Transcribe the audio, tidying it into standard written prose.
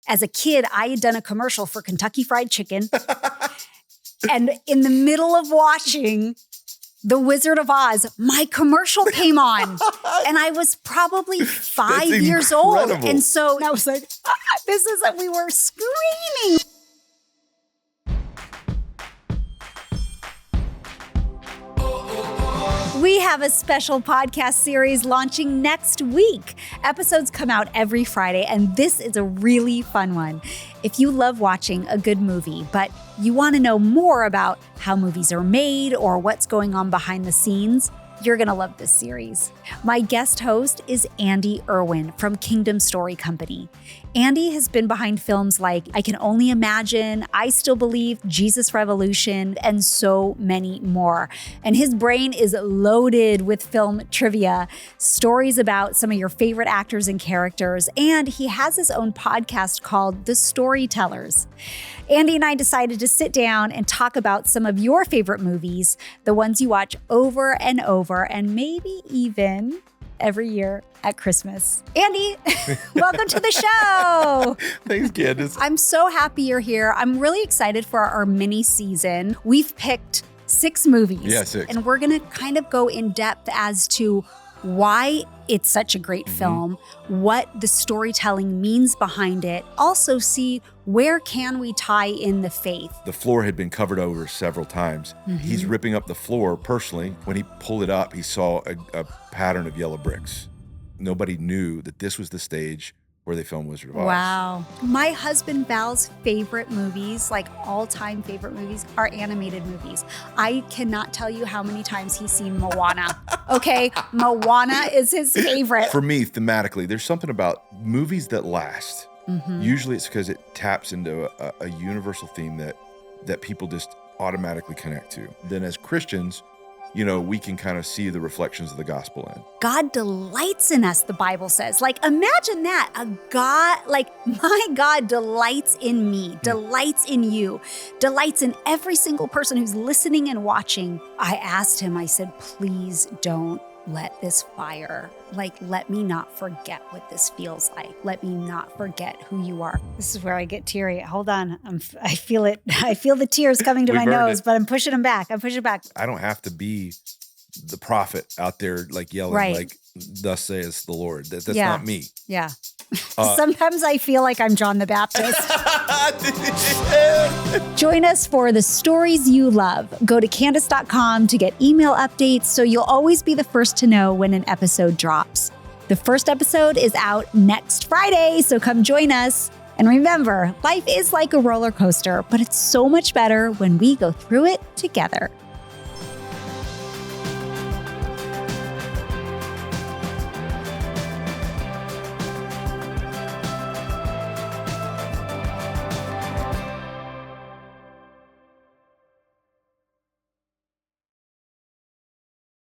As a kid, I had done a commercial for Kentucky Fried Chicken. And in the middle of watching The Wizard of Oz, my commercial came on. And I was probably 5 years old. And so I was like, this is it. We were screaming. We have a special podcast series launching next week. Episodes come out every Friday, and this is a really fun one. If you love watching a good movie, but you want to know more about how movies are made or what's going on behind the scenes, you're going to love this series. My guest host is Andy Erwin from Kingdom Story Company. Andy has been behind films like I Can Only Imagine, I Still Believe, Jesus Revolution, and so many more. And his brain is loaded with film trivia, stories about some of your favorite actors and characters, and he has his own podcast called The Storytellers. Andy and I decided to sit down and talk about some of your favorite movies, the ones you watch over and over, and maybe even every year at Christmas. Andy, welcome to the show. Thanks, Candace. I'm so happy you're here. I'm really excited for our mini season. We've picked 6 movies. Yeah, 6. And we're going to kind of go in depth as to why it's such a great film, what the storytelling means behind it. Also see where can we tie in the faith. The floor had been covered over several times. He's ripping up the floor personally. When he pulled it up, he saw a pattern of yellow bricks. Nobody knew that this was the stage where they filmed Wizard of Oz. Wow. My husband Val's favorite movies, like all-time favorite movies, are animated movies. I cannot tell you how many times he's seen Moana. Okay? Moana is his favorite. For me, thematically, there's something about movies that last. Usually it's because it taps into a universal theme that people just automatically connect to. Then as Christians, you know, we can kind of see the reflections of the gospel in. God delights in us, the Bible says. Like, imagine that. A God, like, my God delights in me, delights in you, delights in every single person who's listening and watching. I asked him, I said, please don't let this fire, like, let me not forget what this feels like. Let me not forget who you are. This is where I get teary. Hold on. I feel it. I feel the tears coming to my nose, but I'm pushing them back. I don't have to be the prophet out there, like, yelling, like, thus says the Lord. That's not me. Yeah. Sometimes I feel like I'm John the Baptist. Join us for the stories you love. Go to Candace.com to get email updates so you'll always be the first to know when an episode drops. The first episode is out next Friday, so come join us. And remember, life is like a roller coaster, but it's so much better when we go through it together.